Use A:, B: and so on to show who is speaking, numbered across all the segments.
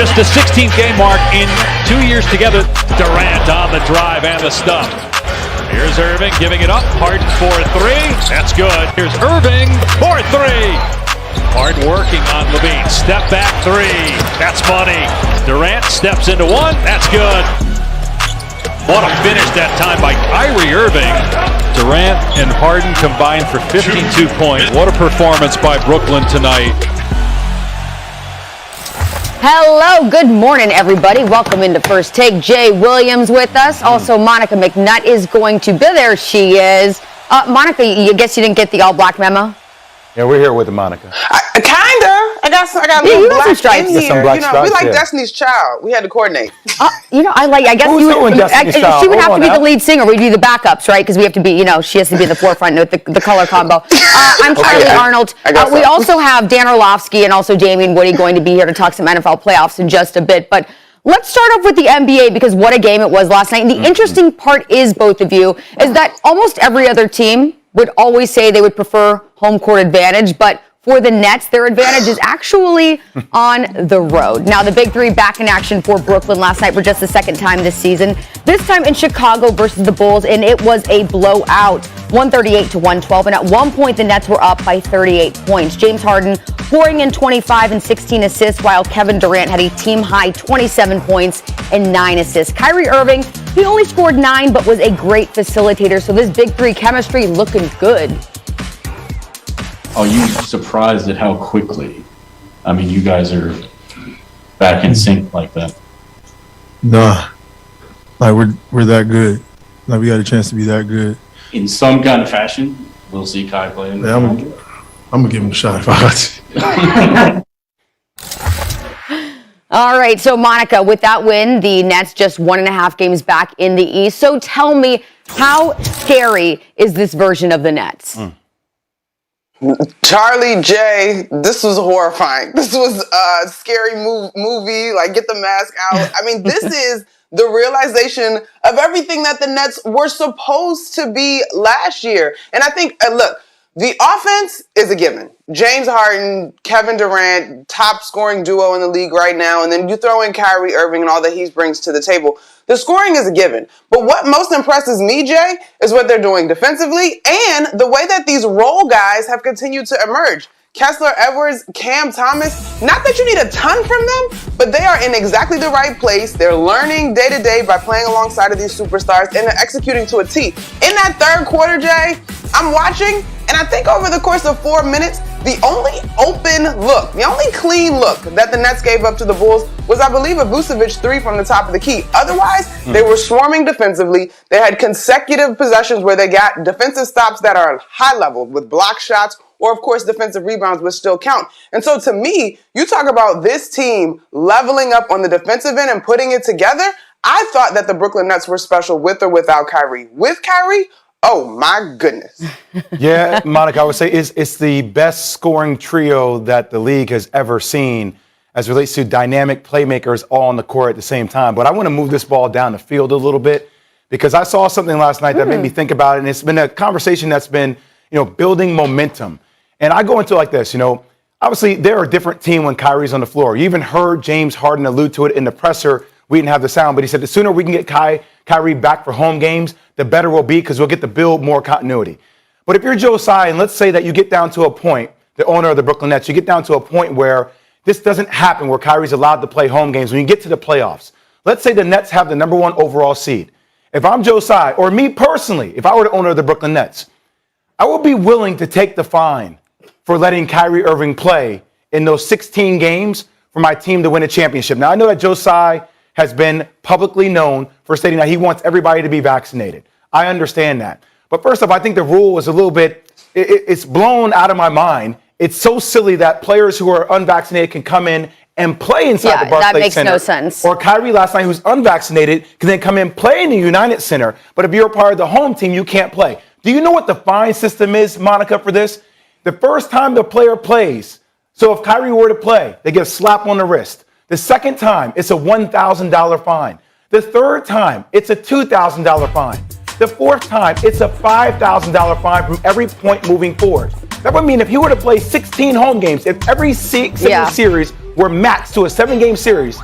A: just the 16th game mark in 2 years together. Durant on the drive and the stump. Here's Irving giving it up. Harden for three. That's good. Here's Irving for three. Hard working on Levine. Step back three. That's money. Durant steps into one. That's good. What a finish that time by Kyrie Irving. Durant and Harden combined for 52 points. What a performance by Brooklyn tonight.
B: Hello, good morning, everybody. Welcome into First Take. Jay Williams with us. Also, Monica McNutt is going to be there. She is. Monica, you guess you didn't get the all-black memo?
C: Yeah, we're here with the Monica.
D: Kinda. I got
B: you
D: little
B: got
D: black
B: some stripes.
D: in here.
C: Some black stripes,
D: we like
C: yeah.
D: Destiny's Child. We had to coordinate.
B: I guess
C: Who's doing Destiny's Child?
B: she would have
C: Hold
B: to be
C: on
B: the lead singer. We'd be the backups, right? Because we have to be, she has to be in the forefront with the color combo. I'm Charlie Arnold. We also have Dan Orlovsky and also Damian Woody going to be here to talk some NFL playoffs in just a bit. But let's start off with the NBA because what a game it was last night. And the interesting part is, both of you, is that almost every other team would always say they would prefer home court advantage, but for the Nets, their advantage is actually on the road. Now, the Big Three back in action for Brooklyn last night for just the second time this season. This time in Chicago versus the Bulls, and it was a blowout, 138-112. And at one point, the Nets were up by 38 points. James Harden pouring in 25 and 16 assists, while Kevin Durant had a team-high 27 points and 9 assists. Kyrie Irving, he only scored 9, but was a great facilitator. So this Big Three chemistry looking good.
E: Are you surprised at how quickly? I mean, you guys are back in sync like that.
F: Nah, like we're that good. Like we got a chance to be that good.
E: In some kind of fashion, we'll see Kai play.
F: Yeah, I'm gonna give him a shot if I got to.
B: All right, so Monica, with that win, the Nets just 1.5 games back in the East. So tell me, how scary is this version of the Nets?
D: Charlie J, this was horrifying. This was a scary movie. Like, get the mask out. I mean, this is the realization of everything that the Nets were supposed to be last year. And I think, look, the offense is a given. James Harden, Kevin Durant, top scoring duo in the league right now. And then you throw in Kyrie Irving and all that he brings to the table. The scoring is a given. But what most impresses me, Jay, is what they're doing defensively and the way that these role guys have continued to emerge. Kessler Edwards, Cam Thomas, not that you need a ton from them, but they are in exactly the right place. They're learning day to day by playing alongside of these superstars and they're executing to a T. In that third quarter, Jay, I'm watching, and I think over the course of 4 minutes, the only open look, the only clean look that the Nets gave up to the Bulls was, I believe, a Vucevic 3 from the top of the key. Otherwise, they were swarming defensively. They had consecutive possessions where they got defensive stops that are high level with block shots or, of course, defensive rebounds, which still count. And so, to me, you talk about this team leveling up on the defensive end and putting it together. I thought that the Brooklyn Nets were special with or without Kyrie. With Kyrie, oh my goodness.
C: Yeah, Monica, I would say it's the best scoring trio that the league has ever seen as it relates to dynamic playmakers all on the court at the same time. But I want to move this ball down the field a little bit because I saw something last night that made me think about it. And it's been a conversation that's been, building momentum. And I go into it like this, obviously they're a different team when Kyrie's on the floor. You even heard James Harden allude to it in the presser. We didn't have the sound, but he said the sooner we can get Kyrie back for home games, the better we'll be because we'll get to build more continuity. But if you're Joe Tsai, and let's say that you get down to a point, the owner of the Brooklyn Nets, you get down to a point where this doesn't happen, where Kyrie's allowed to play home games. When you get to the playoffs, let's say the Nets have the number 1 overall seed. If I'm Joe Tsai, or me personally, if I were the owner of the Brooklyn Nets, I would be willing to take the fine for letting Kyrie Irving play in those 16 games for my team to win a championship. Now, I know that Joe Tsai has been publicly known for stating that he wants everybody to be vaccinated. I understand that. But first off, I think the rule is a little bit, it's blown out of my mind. It's so silly that players who are unvaccinated can come in and play inside the Barclays Center.
B: That makes no sense.
C: Or Kyrie last night, who's unvaccinated, can then come in, play in the United Center. But if you're a part of the home team, you can't play. Do you know what the fine system is, Monica, for this? The first time the player plays, so if Kyrie were to play, they get a slap on the wrist. The second time, it's a $1,000 fine. The third time, it's a $2,000 fine. The fourth time, it's a $5,000 fine from every point moving forward. That would mean if he were to play 16 home games, if every single series were maxed to a 7-game series,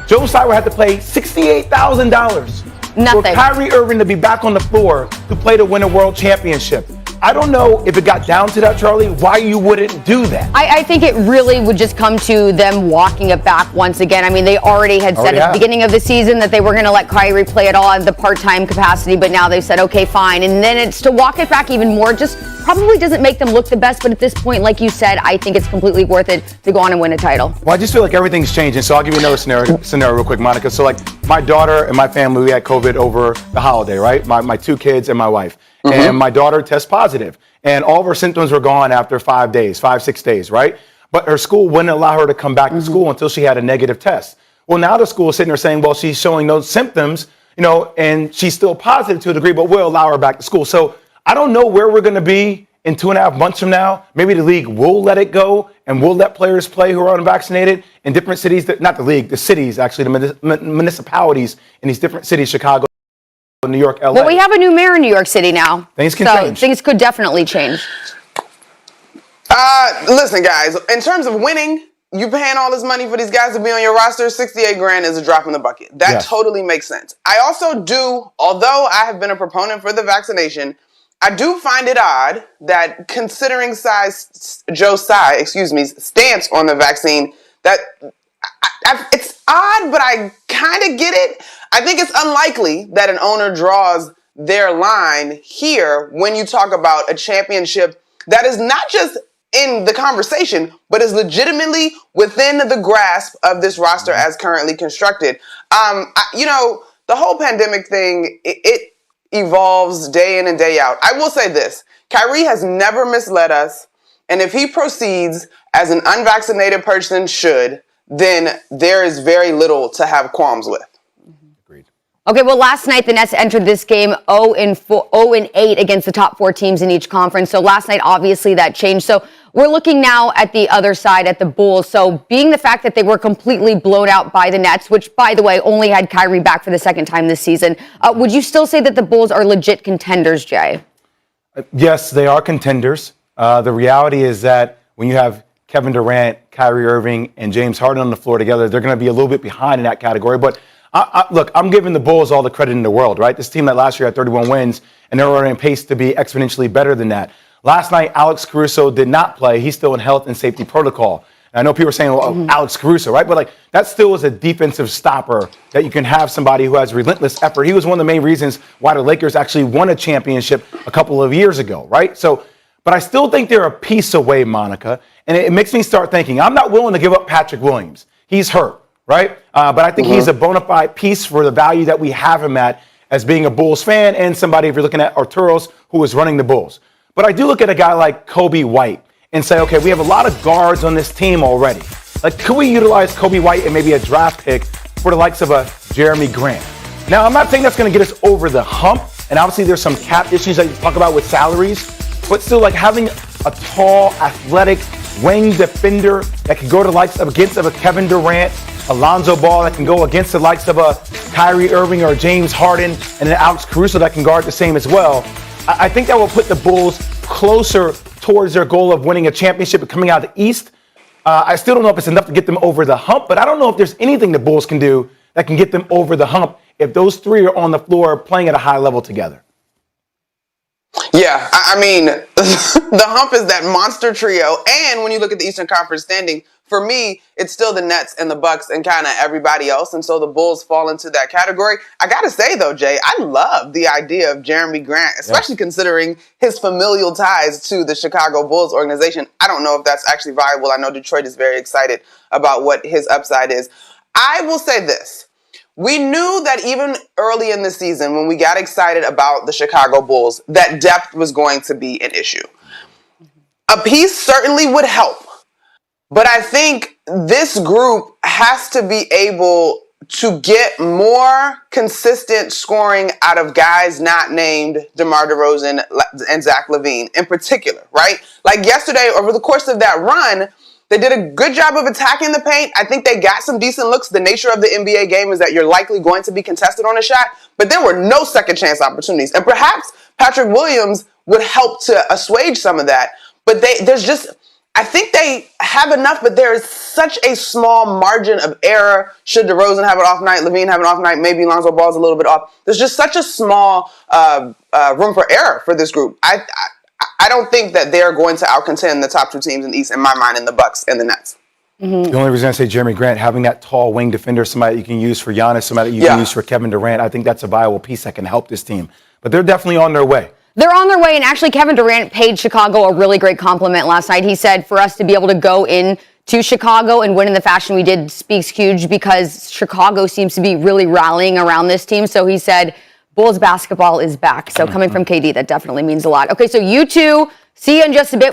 C: Joe Tsai would have to play $68,000 for Kyrie Irving to be back on the floor to play to win a world championship. I don't know if it got down to that, Charlie, why you wouldn't do that.
B: I think it really would just come to them walking it back once again. I mean, they already had said at the beginning of the season that they were going to let Kyrie play it all at the part-time capacity, but now they've said, okay, fine. And then it's to walk it back even more, just probably doesn't make them look the best, but at this point, like you said, I think it's completely worth it to go on and win a title.
C: Well, I just feel like everything's changing, so I'll give you another scenario real quick, Monica. So, like, my daughter and my family, we had COVID over the holiday, right? My 2 kids and my wife. Mm-hmm. And my daughter tests positive. And all of her symptoms were gone after 5 days, 5-6 days, right? But her school wouldn't allow her to come back to school until she had a negative test. Well, now the school is sitting there saying, well, she's showing no symptoms, and she's still positive to a degree, but we'll allow her back to school. So I don't know where we're going to be in 2.5 months from now. Maybe the league will let it go and we'll let players play who are unvaccinated in different cities, not the league, the cities, actually, the municipalities in these different cities, Chicago, New York, LA.
B: Well, we have a new mayor in New York City now.
C: Things can change.
B: Things could definitely change.
D: Listen, guys, in terms of winning, you paying all this money for these guys to be on your roster, $68,000 is a drop in the bucket. That totally makes sense. I also do, although I have been a proponent for the vaccination, I do find it odd that considering Joe Tsai's stance on the vaccine, that it's odd, but I kind of get it. I think it's unlikely that an owner draws their line here when you talk about a championship that is not just in the conversation, but is legitimately within the grasp of this roster as currently constructed. The whole pandemic thing, it evolves day in and day out. I will say this, Kyrie has never misled us, and if he proceeds as an unvaccinated person should, then there is very little to have qualms with.
C: Agreed.
B: Okay, well, last night the Nets entered this game 0-8 against the top 4 teams in each conference. So last night, obviously, that changed. So we're looking now at the other side, at the Bulls. So being the fact that they were completely blown out by the Nets, which, by the way, only had Kyrie back for the second time this season, would you still say that the Bulls are legit contenders, Jay?
C: Yes, they are contenders. The reality is that when you have Kevin Durant, Kyrie Irving, and James Harden on the floor together, they're going to be a little bit behind in that category. But look, I'm giving the Bulls all the credit in the world, right? This team that last year had 31 wins, and they're already on pace to be exponentially better than that. Last night, Alex Caruso did not play. He's still in health and safety protocol. And I know people are saying, well, Alex Caruso, right? But that still is a defensive stopper that you can have somebody who has relentless effort. He was one of the main reasons why the Lakers actually won a championship a couple of years ago, right? So, but I still think they're a piece away, Monica. And it makes me start thinking, I'm not willing to give up Patrick Williams. He's hurt, right? But I think he's a bona fide piece for the value that we have him at as being a Bulls fan and somebody, if you're looking at Arturo's, who is running the Bulls. But I do look at a guy like Kobe White and say, okay, we have a lot of guards on this team already. Could we utilize Kobe White and maybe a draft pick for the likes of a Jeremy Grant? Now, I'm not saying that's going to get us over the hump. And obviously there's some cap issues that you talk about with salaries. But still, having a tall, athletic wing defender that can go to the likes of against a Kevin Durant, Alonzo Ball that can go against the likes of a Kyrie Irving or James Harden, and then Alex Caruso that can guard the same as well. I think that will put the Bulls closer towards their goal of winning a championship and coming out of the East. I still don't know if it's enough to get them over the hump, but I don't know if there's anything the Bulls can do that can get them over the hump if those three are on the floor playing at a high level together.
D: Yeah, I mean, the hump is that monster trio. And when you look at the Eastern Conference standing, for me, it's still the Nets and the Bucks and kind of everybody else. And so the Bulls fall into that category. I got to say, though, Jay, I love the idea of Jeremy Grant, especially considering his familial ties to the Chicago Bulls organization. I don't know if that's actually viable. I know Detroit is very excited about what his upside is. I will say this. We knew that even early in the season, when we got excited about the Chicago Bulls, that depth was going to be an issue. A piece certainly would help, but I think this group has to be able to get more consistent scoring out of guys not named DeMar DeRozan and Zach LaVine in particular, right? Like yesterday, over the course of that run, they did a good job of attacking the paint. I think they got some decent looks. The nature of the NBA game is that you're likely going to be contested on a shot, but there were no second chance opportunities. And perhaps Patrick Williams would help to assuage some of that. But there's just, I think they have enough, but there is such a small margin of error. Should DeRozan have an off night, Levine have an off night, maybe Lonzo Ball's a little bit off. There's just such a small room for error for this group. I don't think that they're going to outcontend the top 2 teams in the East, in my mind, in the Bucks and the Nets.
C: The only reason I say Jeremy Grant, having that tall wing defender, somebody you can use for Giannis, somebody you can use for Kevin Durant, I think that's a viable piece that can help this team. But they're definitely on their way.
B: They're on their way, and actually Kevin Durant paid Chicago a really great compliment last night. He said for us to be able to go into Chicago and win in the fashion we did speaks huge because Chicago seems to be really rallying around this team. So he said Bulls basketball is back. So coming from KD, that definitely means a lot. Okay, so you two, see you in just a bit.